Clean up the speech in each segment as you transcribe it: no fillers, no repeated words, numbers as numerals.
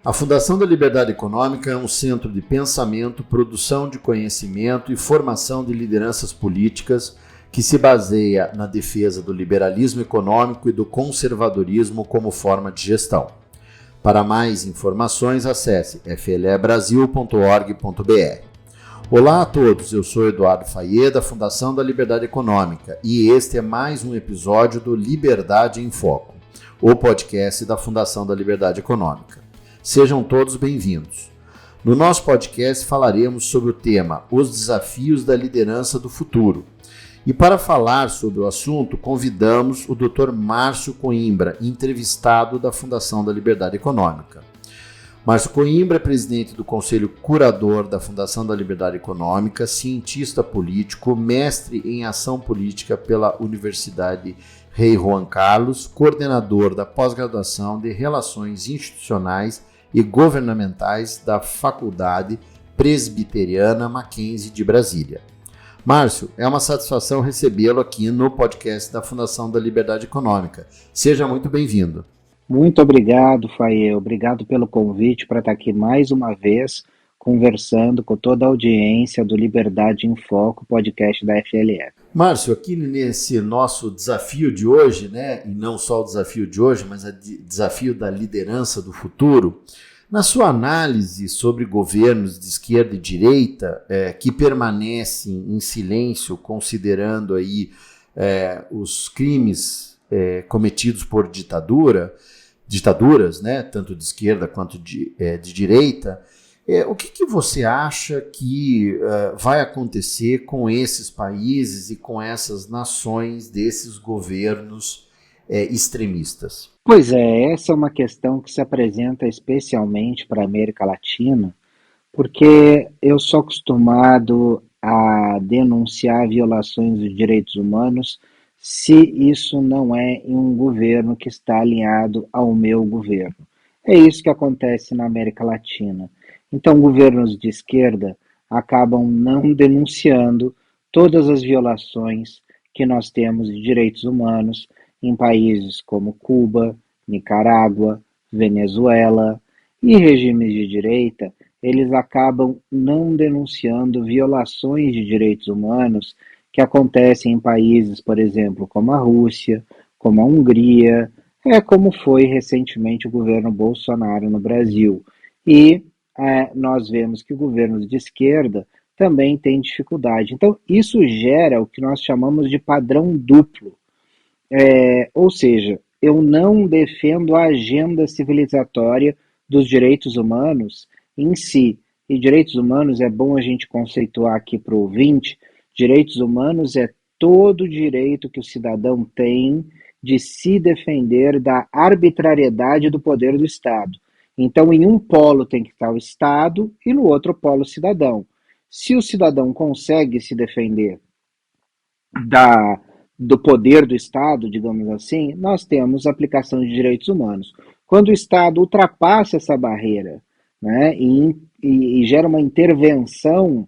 A Fundação da Liberdade Econômica é um centro de pensamento, produção de conhecimento e formação de lideranças políticas que se baseia na defesa do liberalismo econômico e do conservadorismo como forma de gestão. Para mais informações, acesse flebrasil.org.br. Olá a todos, eu sou Eduardo Fayet, da Fundação da Liberdade Econômica, e este é mais um episódio do Liberdade em Foco, o podcast da Fundação da Liberdade Econômica. Sejam todos bem-vindos. No nosso podcast falaremos sobre o tema Os Desafios da Liderança do Futuro. E para falar sobre o assunto, convidamos o Dr. Márcio Coimbra, entrevistado da Fundação da Liberdade Econômica. Márcio Coimbra é presidente do Conselho Curador da Fundação da Liberdade Econômica, cientista político, mestre em ação política pela Universidade Rei Juan Carlos, coordenador da pós-graduação de Relações Institucionais e Governamentais da Faculdade Presbiteriana Mackenzie de Brasília. Márcio, é uma satisfação recebê-lo aqui no podcast da Fundação da Liberdade Econômica. Seja muito bem-vindo. Muito obrigado, Fael. Obrigado pelo convite para estar aqui mais uma vez conversando com toda a audiência do Liberdade em Foco, podcast da FLE. Márcio, aqui nesse nosso desafio de hoje, né, e não só o desafio de hoje, mas o desafio da liderança do futuro, na sua análise sobre governos de esquerda e direita que permanecem em silêncio, considerando aí os crimes cometidos por ditaduras, né, tanto de esquerda quanto de direita, o que você acha que vai acontecer com esses países e com essas nações desses governos extremistas? Pois é, essa é uma questão que se apresenta especialmente para a América Latina, porque eu sou acostumado a denunciar violações dos direitos humanos se isso não é em um governo que está alinhado ao meu governo. É isso que acontece na América Latina. Então, governos de esquerda acabam não denunciando todas as violações que nós temos de direitos humanos em países como Cuba, Nicarágua, Venezuela, e regimes de direita, eles acabam não denunciando violações de direitos humanos que acontecem em países, por exemplo, como a Rússia, como a Hungria, como foi recentemente o governo Bolsonaro no Brasil. E nós vemos que governos de esquerda também têm dificuldade. Então, isso gera o que nós chamamos de padrão duplo. Ou seja, eu não defendo a agenda civilizatória dos direitos humanos em si. E direitos humanos é bom a gente conceituar aqui para o ouvinte. Direitos humanos é todo o direito que o cidadão tem de se defender da arbitrariedade do poder do Estado. Então, em um polo tem que estar o Estado e no outro polo o cidadão. Se o cidadão consegue se defender do poder do Estado, digamos assim, nós temos aplicação de direitos humanos. Quando o Estado ultrapassa essa barreira, né, e gera uma intervenção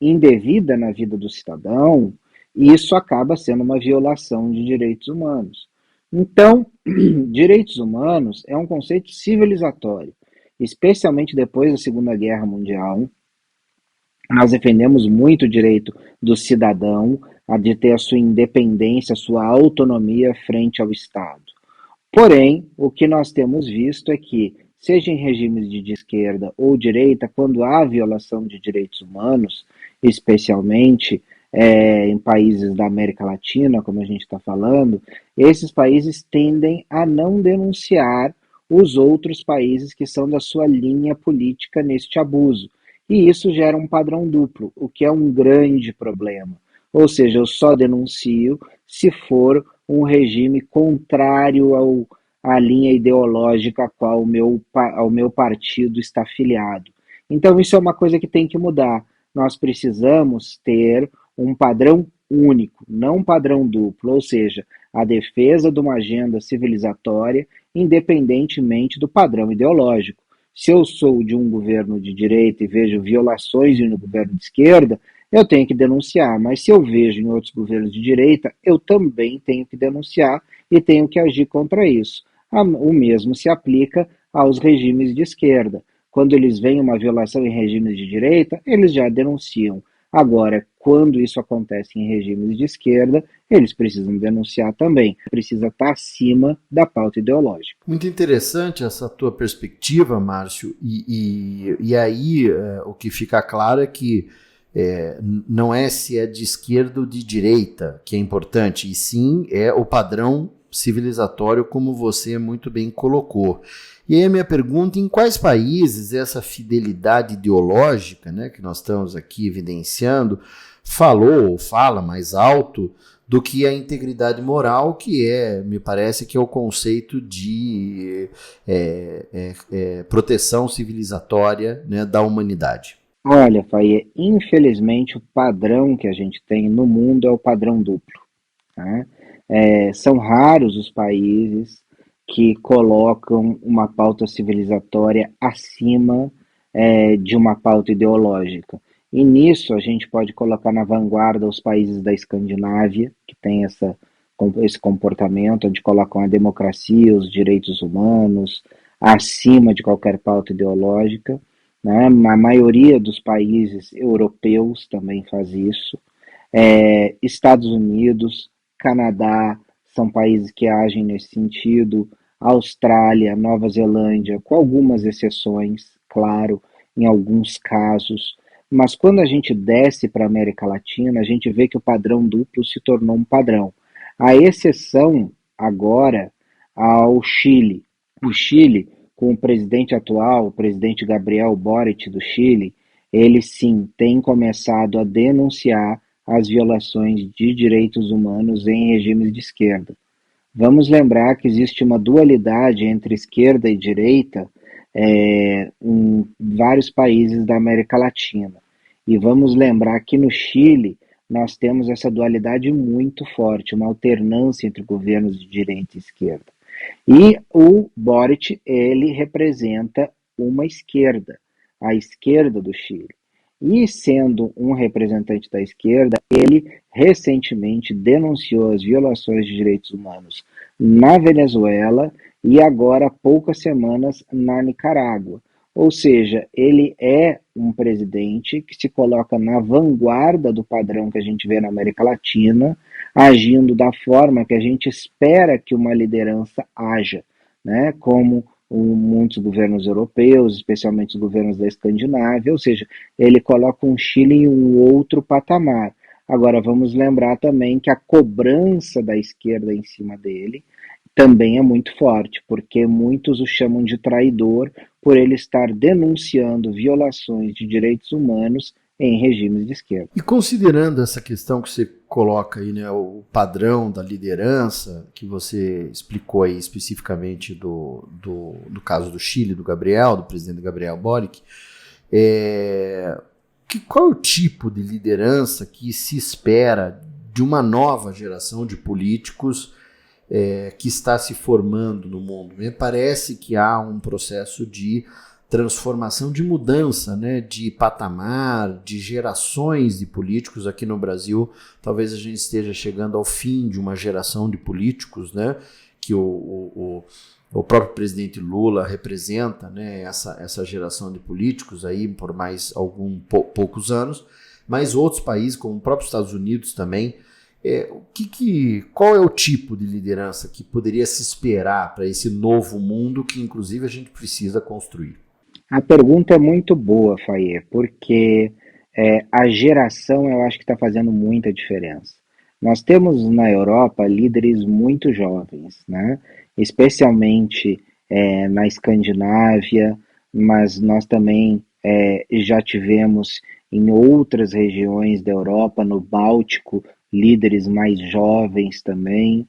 indevida na vida do cidadão, isso acaba sendo uma violação de direitos humanos. Então, direitos humanos é um conceito civilizatório, especialmente depois da Segunda Guerra Mundial. Nós defendemos muito o direito do cidadão de ter a sua independência, a sua autonomia frente ao Estado. Porém, o que nós temos visto é que, seja em regimes de esquerda ou direita, quando há violação de direitos humanos, especialmente em países da América Latina, como a gente está falando, esses países tendem a não denunciar os outros países que são da sua linha política neste abuso. E isso gera um padrão duplo, o que é um grande problema. Ou seja, eu só denuncio se for um regime contrário à linha ideológica a qual ao meu partido está afiliado. Então isso é uma coisa que tem que mudar. Nós precisamos ter um padrão único, não um padrão duplo, ou seja, a defesa de uma agenda civilizatória independentemente do padrão ideológico. Se eu sou de um governo de direita e vejo violações no governo de esquerda, eu tenho que denunciar, mas se eu vejo em outros governos de direita, eu também tenho que denunciar e tenho que agir contra isso. O mesmo se aplica aos regimes de esquerda. Quando eles veem uma violação em regimes de direita, eles já denunciam. Agora, quando isso acontece em regimes de esquerda, eles precisam denunciar também. Precisa estar acima da pauta ideológica. Muito interessante essa tua perspectiva, Márcio. E aí o que fica claro é que não é se é de esquerda ou de direita que é importante, e sim é o padrão civilizatório, como você muito bem colocou. E aí a minha pergunta, em quais países essa fidelidade ideológica, né, que nós estamos aqui evidenciando, falou ou fala mais alto do que a integridade moral, que me parece que é o conceito de proteção civilizatória, né, da humanidade? Olha, Faye, infelizmente o padrão que a gente tem no mundo é o padrão duplo. Tá? São raros os países que colocam uma pauta civilizatória acima de uma pauta ideológica. E nisso a gente pode colocar na vanguarda os países da Escandinávia, que tem esse comportamento, onde colocam a democracia, os direitos humanos, acima de qualquer pauta ideológica. Né? A maioria dos países europeus também faz isso. Estados Unidos, Canadá, são países que agem nesse sentido, Austrália, Nova Zelândia, com algumas exceções, claro, em alguns casos, mas quando a gente desce para a América Latina, a gente vê que o padrão duplo se tornou um padrão. A exceção agora ao Chile. O Chile, com o presidente atual, o presidente Gabriel Boric do Chile, ele sim tem começado a denunciar as violações de direitos humanos em regimes de esquerda. Vamos lembrar que existe uma dualidade entre esquerda e direita em vários países da América Latina. E vamos lembrar que no Chile nós temos essa dualidade muito forte, uma alternância entre governos de direita e esquerda. E o Boric, ele representa uma esquerda, a esquerda do Chile. E sendo um representante da esquerda, ele recentemente denunciou as violações de direitos humanos na Venezuela e agora há poucas semanas na Nicarágua. Ou seja, ele é um presidente que se coloca na vanguarda do padrão que a gente vê na América Latina, agindo da forma que a gente espera que uma liderança haja, né? Como muitos governos europeus, especialmente os governos da Escandinávia, ou seja, ele coloca um Chile em um outro patamar. Agora, vamos lembrar também que a cobrança da esquerda em cima dele também é muito forte, porque muitos o chamam de traidor por ele estar denunciando violações de direitos humanos em regimes de esquerda. E considerando essa questão que você coloca aí, né, o padrão da liderança, que você explicou aí especificamente do caso do Chile, do presidente Gabriel Boric, qual é o tipo de liderança que se espera de uma nova geração de políticos que está se formando no mundo? Me parece que há um processo de transformação, de mudança, né, de patamar, de gerações de políticos. Aqui no Brasil, talvez a gente esteja chegando ao fim de uma geração de políticos, né, que o próprio presidente Lula representa, né, essa geração de políticos aí por mais poucos anos, mas outros países, como o próprio Estados Unidos também. Qual é o tipo de liderança que poderia se esperar para esse novo mundo que, inclusive, a gente precisa construir? A pergunta é muito boa, Faye, porque a geração eu acho que está fazendo muita diferença. Nós temos na Europa líderes muito jovens, né? Especialmente na Escandinávia, mas nós também já tivemos em outras regiões da Europa, no Báltico, líderes mais jovens também,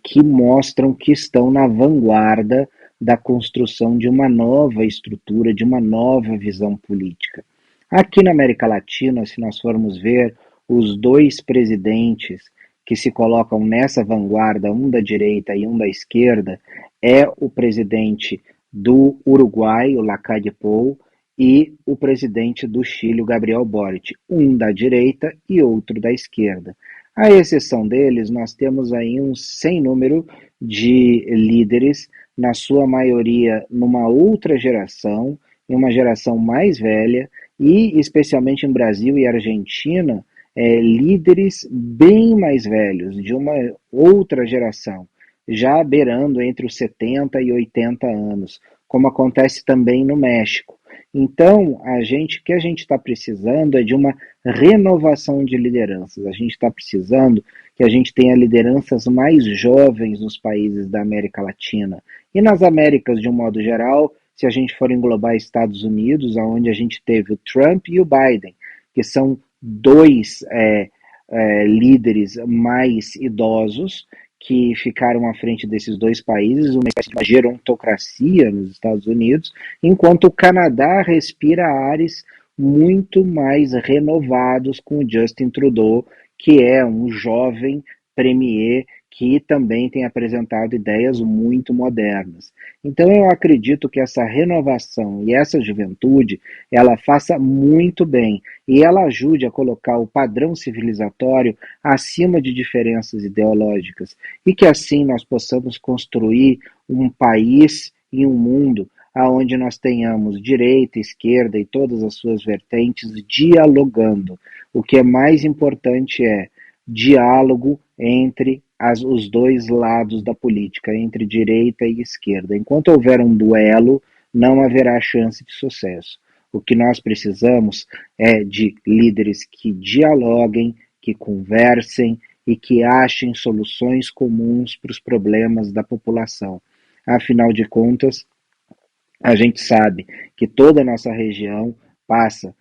que mostram que estão na vanguarda da construção de uma nova estrutura, de uma nova visão política. Aqui na América Latina, se nós formos ver, os dois presidentes que se colocam nessa vanguarda, um da direita e um da esquerda, é o presidente do Uruguai, o Lacalle Pou, e o presidente do Chile, o Gabriel Boric, um da direita e outro da esquerda. À exceção deles, nós temos aí um sem número de líderes, na sua maioria numa outra geração, em uma geração mais velha, e especialmente em Brasil e Argentina, líderes bem mais velhos, de uma outra geração, já beirando entre os 70 e 80 anos, como acontece também no México. Então, o que a gente está precisando é de uma renovação de lideranças. A gente está precisando que a gente tenha lideranças mais jovens nos países da América Latina. E nas Américas, de um modo geral, se a gente for englobar Estados Unidos, onde a gente teve o Trump e o Biden, que são dois líderes mais idosos que ficaram à frente desses dois países, uma espécie de uma gerontocracia nos Estados Unidos, enquanto o Canadá respira ares muito mais renovados com o Justin Trudeau, que é um jovem premier que também tem apresentado ideias muito modernas. Então eu acredito que essa renovação e essa juventude, ela faça muito bem e ela ajude a colocar o padrão civilizatório acima de diferenças ideológicas e que assim nós possamos construir um país e um mundo onde nós tenhamos direita, esquerda e todas as suas vertentes dialogando. O que é mais importante é diálogo entre os dois lados da política, entre direita e esquerda. Enquanto houver um duelo, não haverá chance de sucesso. O que nós precisamos é de líderes que dialoguem, que conversem e que achem soluções comuns para os problemas da população. Afinal de contas, a gente sabe que toda a nossa região passa,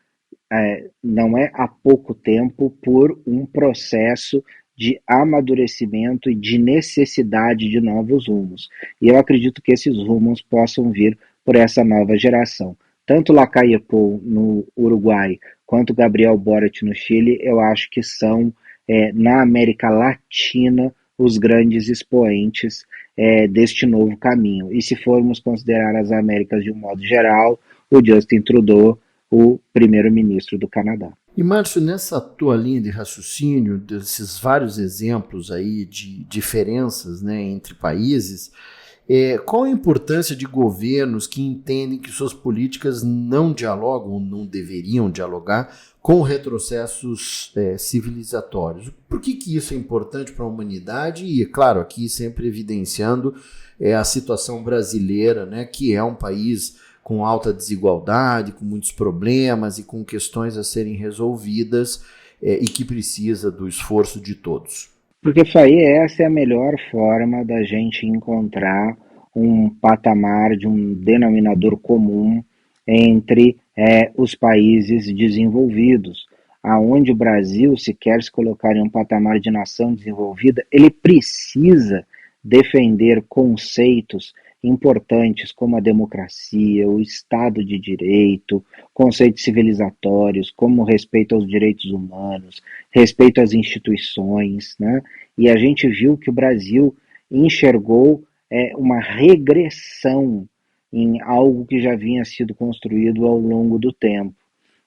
não é há pouco tempo, por um processo de amadurecimento e de necessidade de novos rumos. E eu acredito que esses rumos possam vir por essa nova geração. Tanto Lacalle Pou no Uruguai quanto Gabriel Boric no Chile, eu acho que são, na América Latina, os grandes expoentes deste novo caminho. E se formos considerar as Américas de um modo geral, o Justin Trudeau, o primeiro-ministro do Canadá. E, Márcio, nessa tua linha de raciocínio, desses vários exemplos aí de diferenças, né, entre países, qual a importância de governos que entendem que suas políticas não dialogam, não deveriam dialogar, com retrocessos civilizatórios? Por que isso é importante para a humanidade? E, claro, aqui sempre evidenciando a situação brasileira, né, que é um país com alta desigualdade, com muitos problemas e com questões a serem resolvidas e que precisa do esforço de todos. Porque, Faí, essa é a melhor forma da gente encontrar um patamar de um denominador comum entre os países desenvolvidos. Aonde o Brasil, se quer se colocar em um patamar de nação desenvolvida, ele precisa defender conceitos importantes como a democracia, o Estado de Direito, conceitos civilizatórios, como respeito aos direitos humanos, respeito às instituições, né? E a gente viu que o Brasil enxergou uma regressão em algo que já vinha sido construído ao longo do tempo.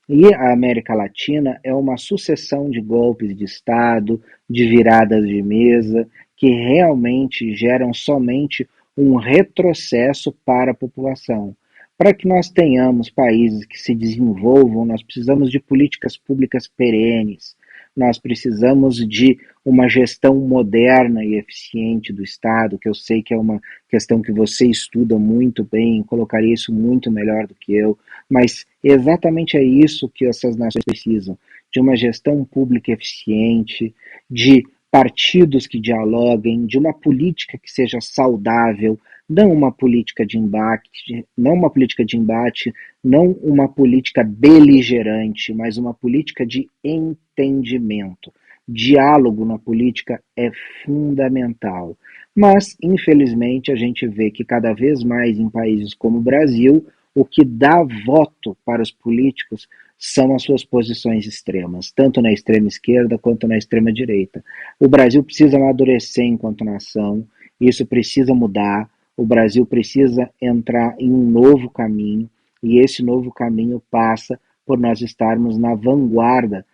E a América Latina é uma sucessão de golpes de Estado, de viradas de mesa, que realmente geram somente um retrocesso para a população. Para que nós tenhamos países que se desenvolvam, nós precisamos de políticas públicas perenes, nós precisamos de uma gestão moderna e eficiente do Estado, que eu sei que é uma questão que você estuda muito bem, colocaria isso muito melhor do que eu, mas exatamente é isso que essas nações precisam, de uma gestão pública eficiente, de partidos que dialoguem, de uma política que seja saudável, não uma política de embate, não uma política beligerante, mas uma política de entendimento. Diálogo na política é fundamental. Mas, infelizmente, a gente vê que cada vez mais em países como o Brasil, o que dá voto para os políticos são as suas posições extremas, tanto na extrema esquerda quanto na extrema direita. O Brasil precisa amadurecer enquanto nação, isso precisa mudar, o Brasil precisa entrar em um novo caminho, e esse novo caminho passa por nós estarmos na vanguarda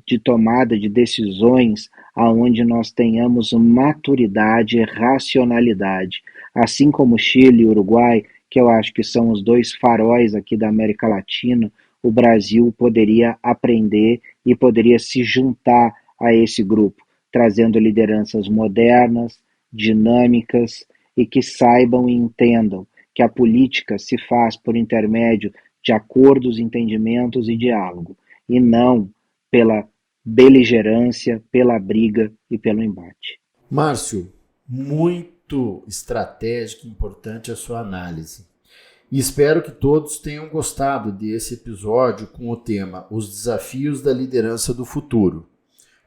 de tomada de decisões aonde nós tenhamos maturidade e racionalidade, assim como Chile e Uruguai, que eu acho que são os dois faróis aqui da América Latina, o Brasil poderia aprender e poderia se juntar a esse grupo, trazendo lideranças modernas, dinâmicas e que saibam e entendam que a política se faz por intermédio de acordos, entendimentos e diálogo, e não pela beligerância, pela briga e pelo embate. Márcio, muito estratégica e importante a sua análise. E espero que todos tenham gostado desse episódio com o tema Os Desafios da Liderança do Futuro.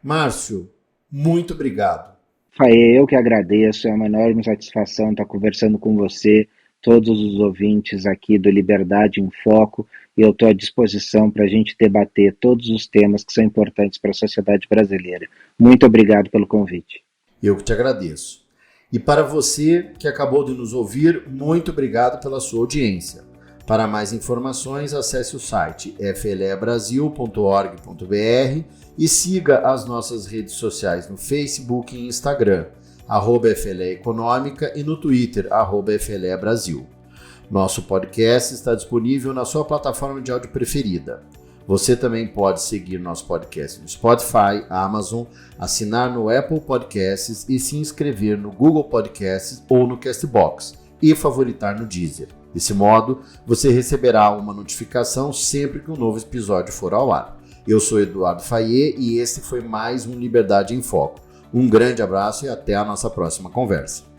Márcio, muito obrigado. Faê, eu que agradeço, é uma enorme satisfação estar conversando com você, todos os ouvintes aqui do Liberdade em Foco, e eu estou à disposição para a gente debater todos os temas que são importantes para a sociedade brasileira. Muito obrigado pelo convite. Eu que te agradeço. E para você que acabou de nos ouvir, muito obrigado pela sua audiência. Para mais informações, acesse o site flebrasil.org.br e siga as nossas redes sociais no Facebook e Instagram, @FLE Econômica, e no Twitter, @FLE Brasil. Nosso podcast está disponível na sua plataforma de áudio preferida. Você também pode seguir nosso podcast no Spotify, Amazon, assinar no Apple Podcasts e se inscrever no Google Podcasts ou no Castbox e favoritar no Deezer. Desse modo, você receberá uma notificação sempre que um novo episódio for ao ar. Eu sou Eduardo Fayet e esse foi mais um Liberdade em Foco. Um grande abraço e até a nossa próxima conversa.